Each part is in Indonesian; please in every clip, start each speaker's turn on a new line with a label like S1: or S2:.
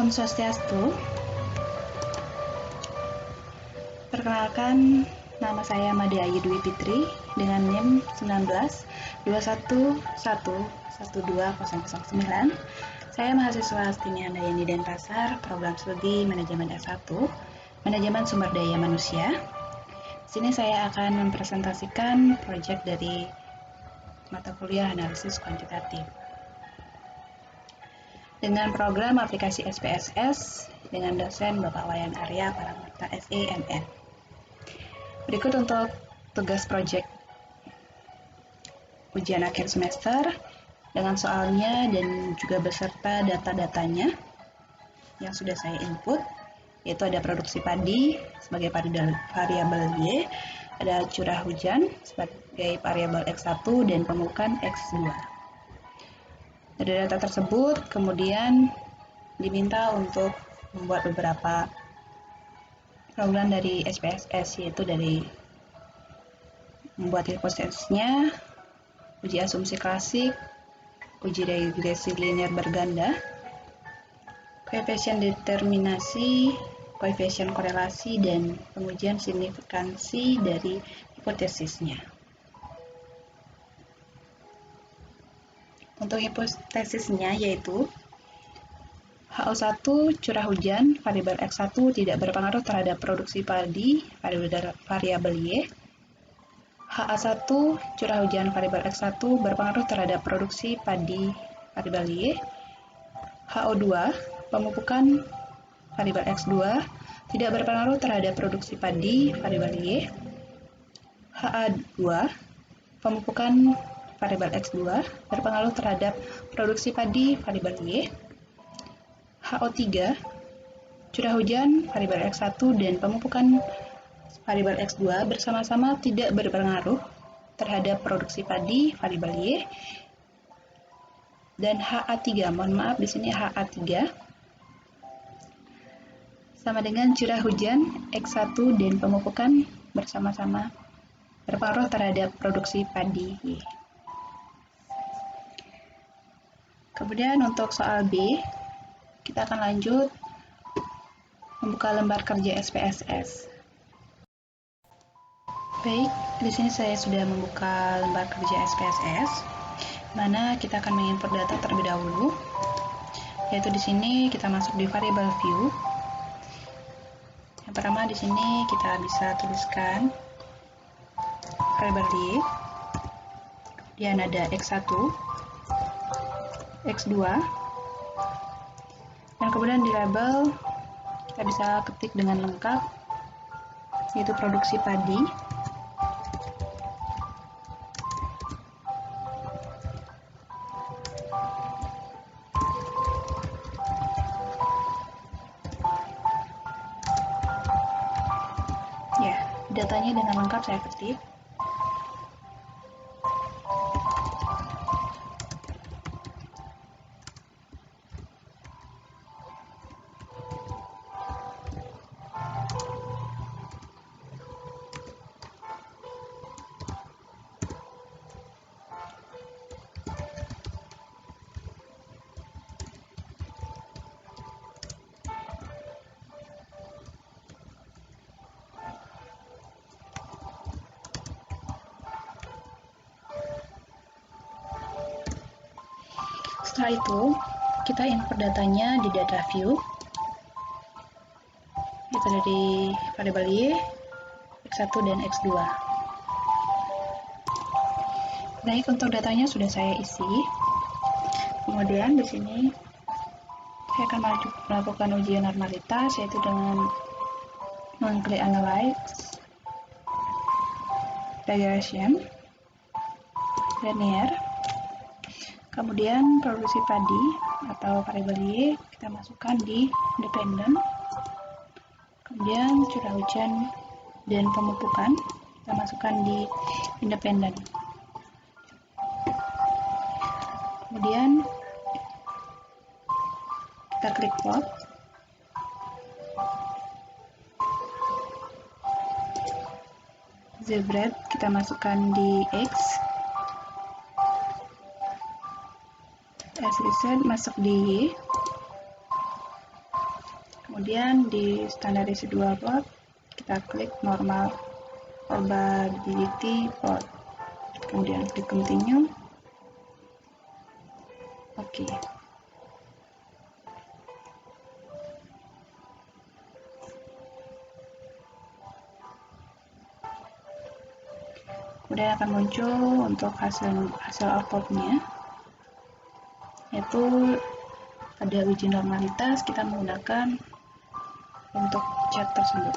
S1: Om Swastiastu. Perkenalkan, nama saya Made Ayu Dwi Fitri dengan NIM 1921111209. Saya mahasiswa Astini Handayani Denpasar, program studi Manajemen S1, Manajemen Sumber Daya Manusia. Di sini saya akan mempresentasikan proyek dari mata kuliah analisis kuantitatif dengan program aplikasi SPSS dengan dosen Bapak Wayan Arya Paramarta SEMN. Berikut untuk tugas proyek ujian akhir semester dengan soalnya dan juga beserta data-datanya yang sudah saya input, yaitu ada produksi padi sebagai variabel Y, ada curah hujan sebagai variabel X1 dan pemupukan X2. Dari data tersebut kemudian diminta untuk membuat beberapa program dari SPSS, yaitu dari membuat hipotesisnya, uji asumsi klasik, uji regresi linear berganda, koefisien determinasi, koefisien korelasi, dan pengujian signifikansi dari hipotesisnya. Untuk hipotesisnya yaitu HO1 curah hujan variabel X1 tidak berpengaruh terhadap produksi padi variabel Y. HA1 curah hujan variabel X1 berpengaruh terhadap produksi padi variabel Y. HO2 pemupukan variabel X2 tidak berpengaruh terhadap produksi padi variabel Y. HA2 pemupukan variabel X2 berpengaruh terhadap produksi padi variabel Y. HO3 curah hujan variabel X1 dan pemupukan variabel X2 bersama-sama tidak berpengaruh terhadap produksi padi variabel Y. Dan HA3, mohon maaf di sini HA3 sama dengan curah hujan X1 dan pemupukan bersama-sama berpengaruh terhadap produksi padi Y. Kemudian untuk soal B, kita akan lanjut membuka lembar kerja SPSS. Baik, di sini saya sudah membuka lembar kerja SPSS, mana kita akan menginput data terlebih dahulu, yaitu di sini kita masuk di variable view. Yang pertama di sini kita bisa tuliskan variable Y, kemudian ada X1, X2, dan kemudian di label kita bisa ketik dengan lengkap, yaitu produksi padi, ya, datanya dengan lengkap saya ketik. Setelah itu, kita input datanya di data view, yaitu dari variabel Y, X1 dan X2. Baik, untuk datanya sudah saya isi. Kemudian di sini saya akan melakukan ujian normalitas, yaitu dengan mengklik analyze, regression, linear. Kemudian produksi padi atau variabel Y kita masukkan di independen. Kemudian curah hujan dan pemupukan kita masukkan di independen. Kemudian kita klik plot. Z-bread kita masukkan di X. SZ masuk di Y. Kemudian di standarisasi dual plot, kita klik normal probability plot. Kemudian klik continue. Oke. Kemudian akan muncul untuk hasil outputnya, yaitu pada uji normalitas kita menggunakan untuk chat tersebut.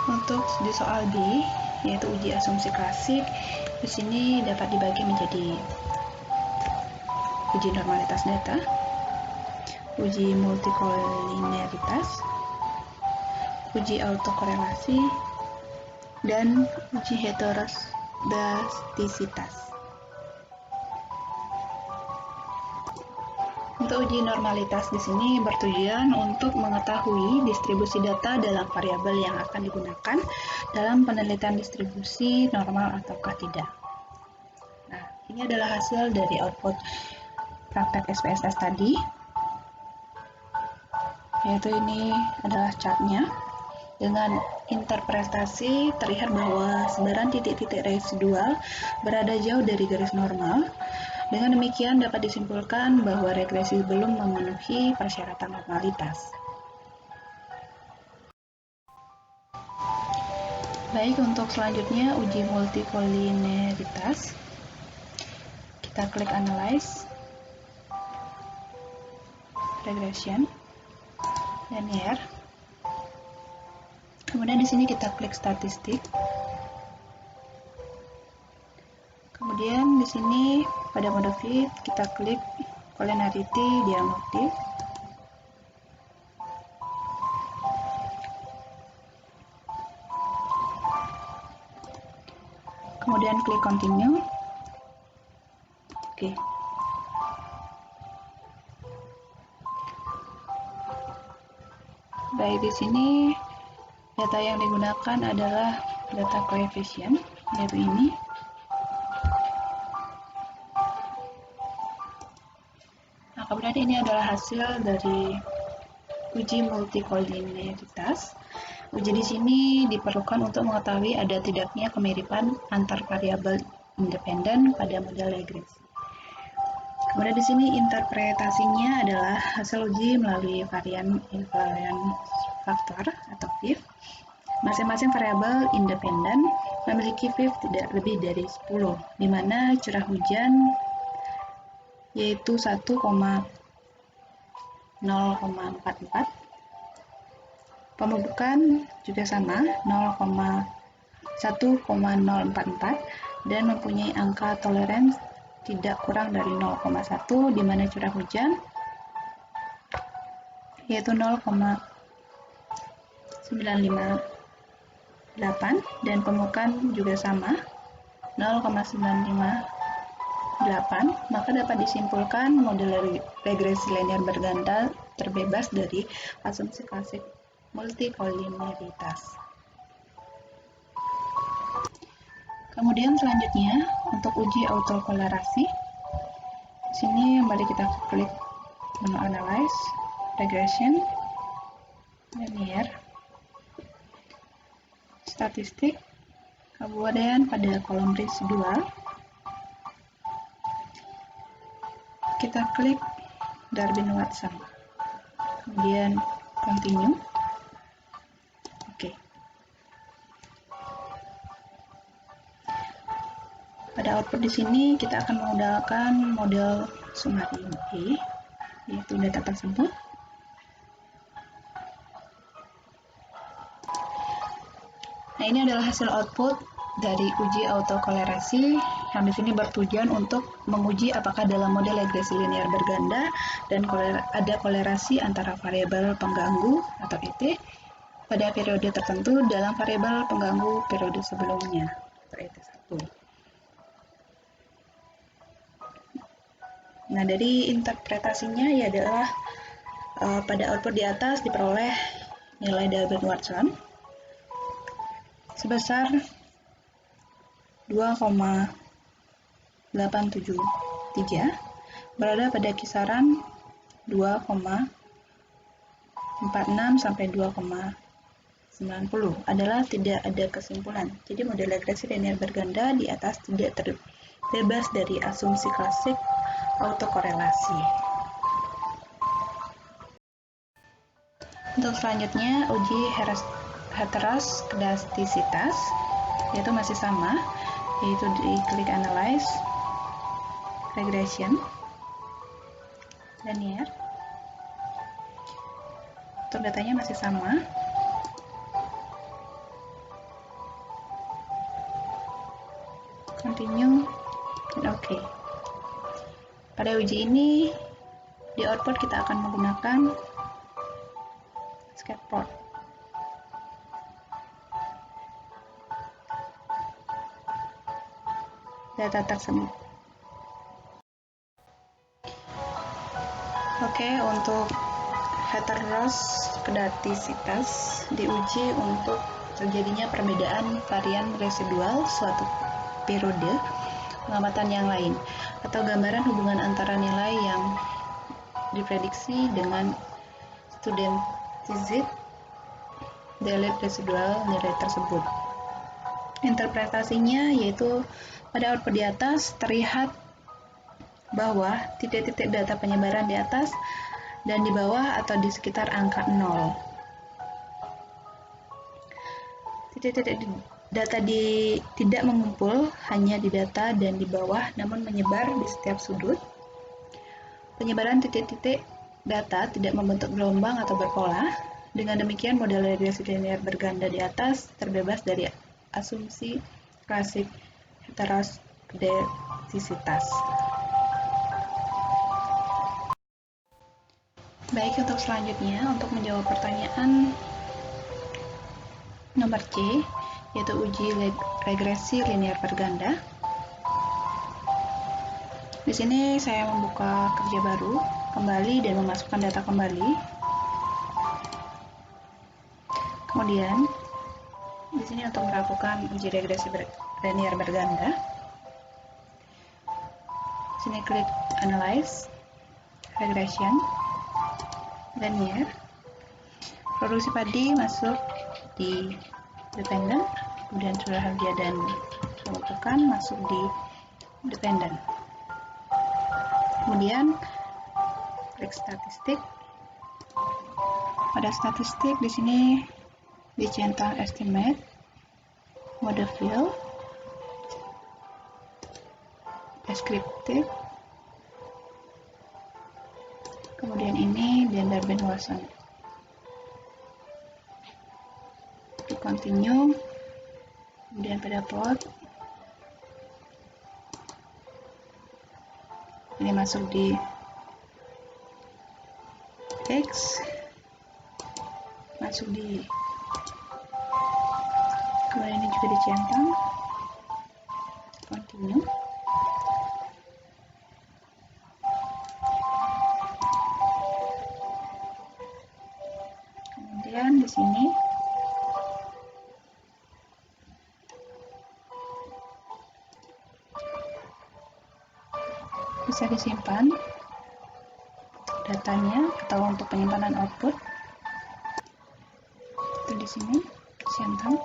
S1: Untuk di soal B, yaitu uji asumsi klasik, di sini dapat dibagi menjadi uji normalitas data, uji multikoliniaritas, uji autokorelasi, dan uji heteroskedastisitas. Untuk uji normalitas di sini bertujuan untuk mengetahui distribusi data dalam variabel yang akan digunakan dalam penelitian distribusi normal ataukah tidak. Nah, ini adalah hasil dari output praktek SPSS tadi, yaitu ini adalah chartnya. Dengan interpretasi terlihat bahwa sebaran titik-titik residual berada jauh dari garis normal. Dengan demikian dapat disimpulkan bahwa regresi belum memenuhi persyaratan normalitas. Baik, untuk selanjutnya uji multikoliniaritas. Kita klik analyze, regression, linear. Kemudian di sini kita klik statistik. Kemudian di sini pada mode fit kita klik collinearity diagnostic. Kemudian klik continue. Oke. Baik, di sini data yang digunakan adalah data coefficient, yaitu ini. Nah, kemudian ini adalah hasil dari uji multikoliniaritas. Uji di sini diperlukan untuk mengetahui ada tidaknya kemiripan antar variabel independen pada model regresi. Kemudian di sini interpretasinya adalah hasil uji melalui varian invariance factor atau VIF. Masing-masing variabel independen memiliki VIF tidak lebih dari 10, di mana curah hujan yaitu 1,044, pemupukan juga sama 1,044 dan mempunyai angka toleransi tidak kurang dari 0,1, di mana curah hujan yaitu 0,958 dan pemupukan juga sama 0,958, maka dapat disimpulkan model regresi linear berganda terbebas dari asumsi klasik multikoliniaritas. Kemudian selanjutnya untuk uji autokolerasi, sini kembali kita klik menu analyze, regression, linear, statistik, kemudian pada kolom residual kita klik Darwin-Watson, kemudian continue. Oke. Pada output di sini kita akan menggunakan model summary A, yaitu data tersebut. Nah, ini adalah hasil output dari uji autokolerasi yang di sini bertujuan untuk menguji apakah dalam model regresi linear berganda dan ada kolerasi antara variabel pengganggu atau ET pada periode tertentu dalam variabel pengganggu periode sebelumnya atau ET1. Nah, dari interpretasinya ya adalah pada output di atas diperoleh nilai Darwin-Watson sebesar 2,873, berada pada kisaran 2,46 sampai 2,90 adalah tidak ada kesimpulan. Jadi model regresi linear berganda di atas tidak terbebas dari asumsi klasik autokorelasi. Untuk selanjutnya uji heteroskedastisitas, yaitu masih sama, yaitu diklik analyze, regression, linear. Untuk datanya masih sama. Continue dan OK. Pada uji ini di output kita akan menggunakan skateboard. Data tersebut. Oke, untuk heteroskedastisitas diuji untuk terjadinya perbedaan varian residual suatu periode pengamatan yang lain, atau gambaran hubungan antara nilai yang diprediksi dengan studentized delete residual nilai tersebut. Interpretasinya yaitu pada output di atas terlihat bahwa titik-titik data penyebaran di atas dan di bawah atau di sekitar angka 0. Titik-titik data tidak mengumpul hanya di data dan di bawah, namun menyebar di setiap sudut. Penyebaran titik-titik data tidak membentuk gelombang atau berpola. Dengan demikian, model regresi linear berganda di atas terbebas dari asumsi klasik heteroskedastisitas. Baik, untuk selanjutnya, untuk menjawab pertanyaan nomor C, yaitu uji regresi linear berganda. Di sini saya membuka kerja baru kembali dan memasukkan data kembali. Kemudian di sini untuk melakukan uji regresi linear berganda. Di sini klik analyze, regression, linear. Produksi padi masuk di dependent, kemudian Suraharja dan Pemupukan masuk di dependent. Kemudian klik statistik. Pada statistik di sini dicentang estimate, mode fill, descriptive, kemudian ini Dendarben Watson. Continue, kemudian pada plot ini masuk di X, masuk di, kemudian ini juga dicentang, continue, kemudian di sini bisa disimpan datanya atau untuk penyimpanan output. Itu di sini centang.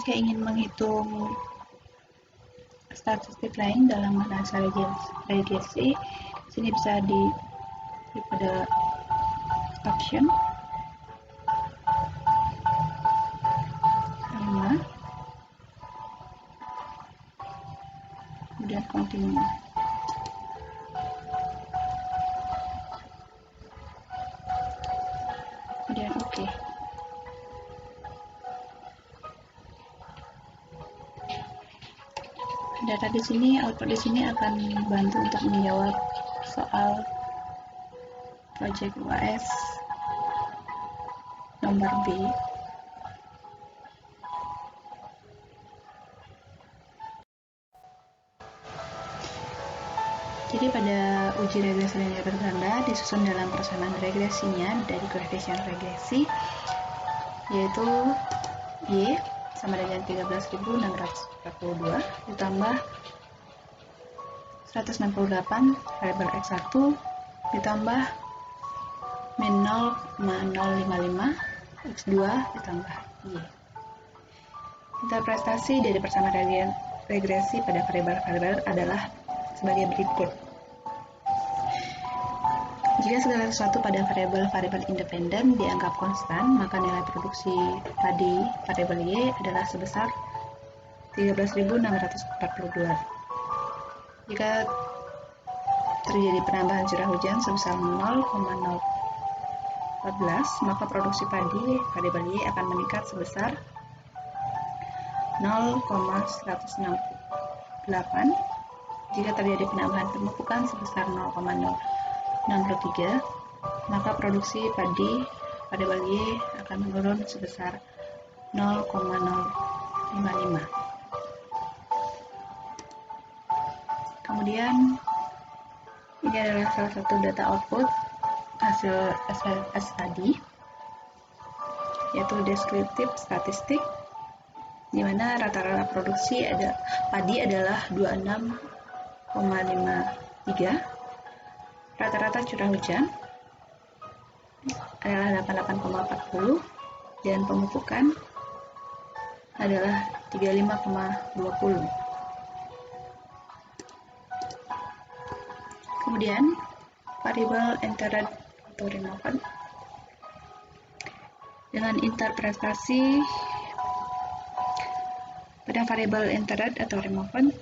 S1: Jika ingin menghitung statistik lain dalam bahasa regresi, sini bisa di pada option 5, kemudian continue. Kemudian OK. Data di sini, output di sini akan membantu untuk menjawab soal project UAS nomor B. Jadi pada uji regresi linear bertanda disusun dalam persamaan regresinya dari koefisien regresi, yaitu Y sama dengan 13.642 ditambah 168 variabel X1 ditambah min 0,055 X2 ditambah Y. Interpretasi dari persamaan regresi pada variabel-variabel adalah sebagai berikut. Jika segala sesuatu pada variabel-variabel independen dianggap konstan, maka nilai produksi padi variabel Y adalah sebesar 13.642. Jika terjadi penambahan curah hujan sebesar 0,014, maka produksi padi variabel Y akan meningkat sebesar 0,168. Jika terjadi penambahan pemupukan sebesar 0,063, maka produksi padi variabel Y akan menurun sebesar 0,055. Kemudian ini adalah salah satu data output hasil SPSS tadi, yaitu deskriptif statistik, di mana rata-rata produksi padi adalah 26,53, rata-rata curah hujan adalah 88,40, dan pemupukan adalah 35,20. Kemudian variabel entered atau removen dengan interpretasi pada variabel entered atau removen,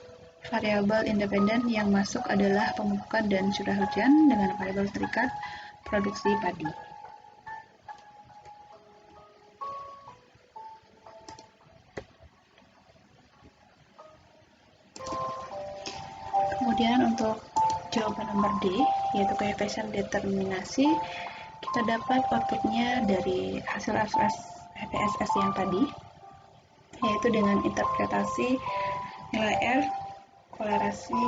S1: variabel independen yang masuk adalah pemupukan dan curah hujan dengan variabel terikat produksi padi. Kemudian untuk jawaban nomor D, yaitu koefisien determinasi, kita dapat outputnya dari hasil SPSS yang tadi, yaitu dengan interpretasi nilai R, kolerasi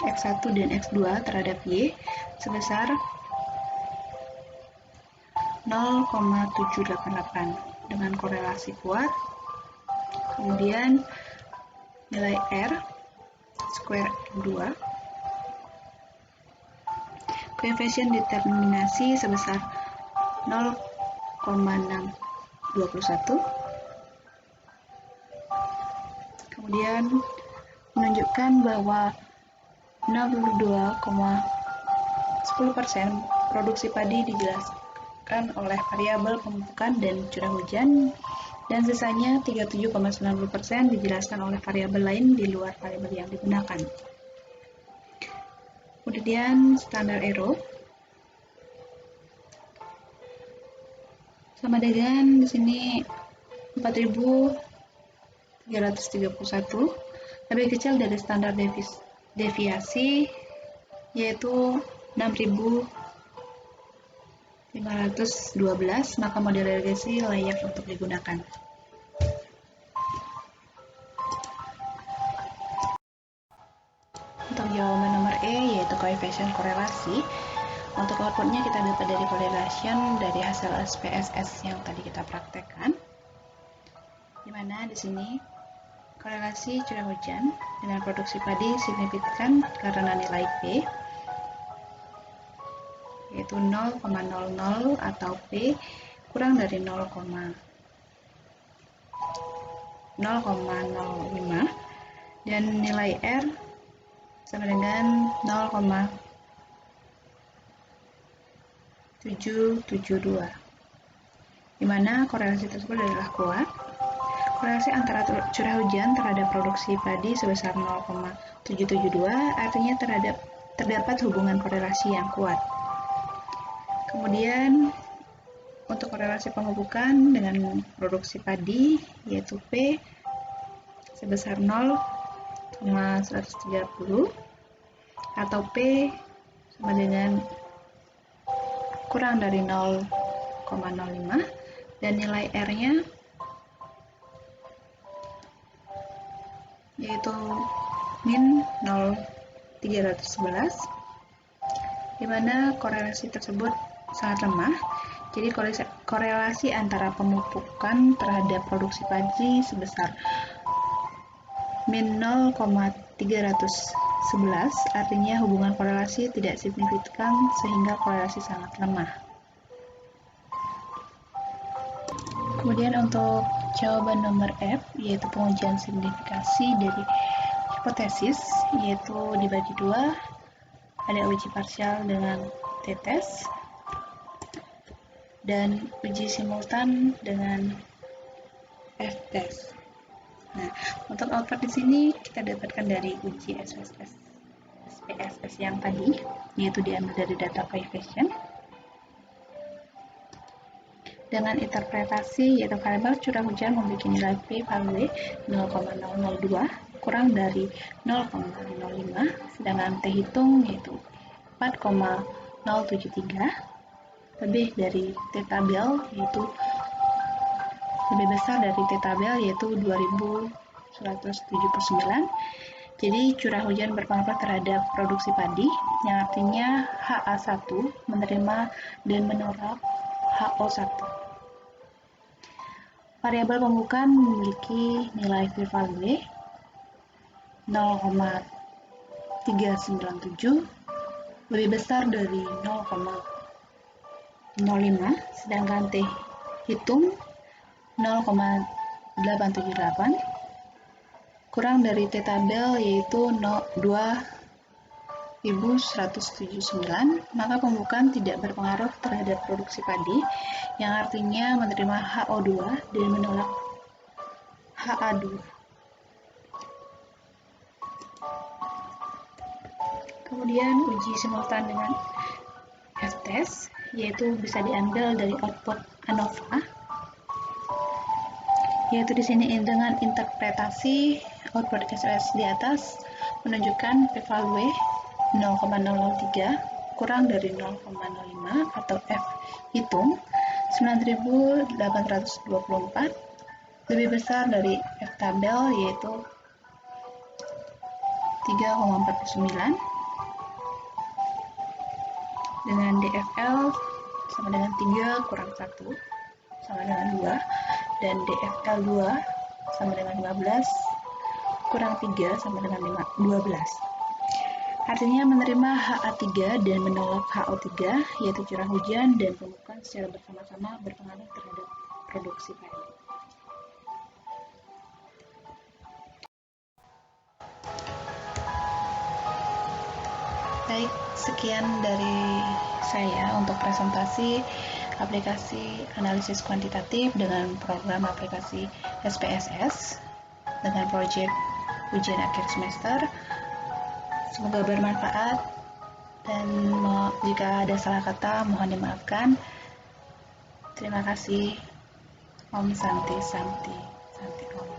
S1: X1 dan X2 terhadap Y sebesar 0,788 dengan korelasi kuat. Kemudian nilai R square 2, koefisien determinasi sebesar 0,621, kemudian menunjukkan bahwa 62,10% produksi padi dijelaskan oleh variabel pemupukan dan curah hujan, dan sisanya 37,90% dijelaskan oleh variabel lain di luar variabel yang digunakan. Kemudian standar error sama dengan di sini 4.331, lebih kecil dari standar deviasi yaitu 6.512, maka model regresi layak untuk digunakan. Untuk jawaban nomor E, yaitu koefisien korelasi, untuk outputnya kita dapat dari correlation dari hasil SPSS yang tadi kita praktekkan, di mana di sini korelasi curah hujan dengan produksi padi signifikan karena nilai P yaitu 0,00 atau P kurang dari 0,05, dan nilai R sama dengan 0,772, di mana korelasi tersebut adalah kuat. Korelasi antara curah hujan terhadap produksi padi sebesar 0,772 artinya terdapat hubungan korelasi yang kuat. Kemudian untuk korelasi pemupukan dengan produksi padi yaitu P sebesar 0,130 atau P sama dengan kurang dari 0,05, dan nilai R-nya yaitu min 0,311 di mana korelasi tersebut sangat lemah. Jadi korelasi antara pemupukan terhadap produksi padi sebesar min 0,311, artinya hubungan korelasi tidak signifikan sehingga korelasi sangat lemah. Kemudian untuk jawaban nomor F, yaitu pengujian signifikasi dari hipotesis, yaitu dibagi dua, ada uji parsial dengan t-test dan uji simultan dengan f-test. Nah, untuk output di sini kita dapatkan dari uji SPSS yang tadi, yaitu diambil dari data coefficient dengan interpretasi, yaitu variabel curah hujan memiliki nilai P value 0,002 kurang dari 0,05, sedangkan T hitung yaitu 4,073 lebih dari T tabel yaitu lebih besar dari T tabel yaitu 2179. Jadi curah hujan berpengaruh terhadap produksi padi, yang artinya HA1 menerima dan menolak HO1. Variabel pembukaan memiliki nilai p-value 0,397 lebih besar dari 0,05, sedangkan T hitung 0,878 kurang dari T tabel yaitu 2179, maka pembukaan tidak berpengaruh terhadap produksi padi, yang artinya menerima HO2 dan menolak HA2. Kemudian uji simultan dengan f-test, yaitu bisa diambil dari output ANOVA, yaitu di sini dengan interpretasi output SOS di atas menunjukkan p-value 0,003 kurang dari 0,05 atau F hitung 9824 lebih besar dari F tabel yaitu 3,49, dengan DFL sama dengan 3 kurang 1 sama dengan 2, dan DFL 2 sama dengan 15 kurang 3 sama dengan 12. Artinya menerima HA3 dan menolak HO3, yaitu curah hujan dan pembukaan secara bersama-sama berpengaruh terhadap produksi padi. Baik, sekian dari saya untuk presentasi aplikasi analisis kuantitatif dengan program aplikasi SPSS dengan proyek ujian akhir semester. Semoga bermanfaat, dan jika ada salah kata mohon dimaafkan. Terima kasih. Om Santi Santi Santi Om.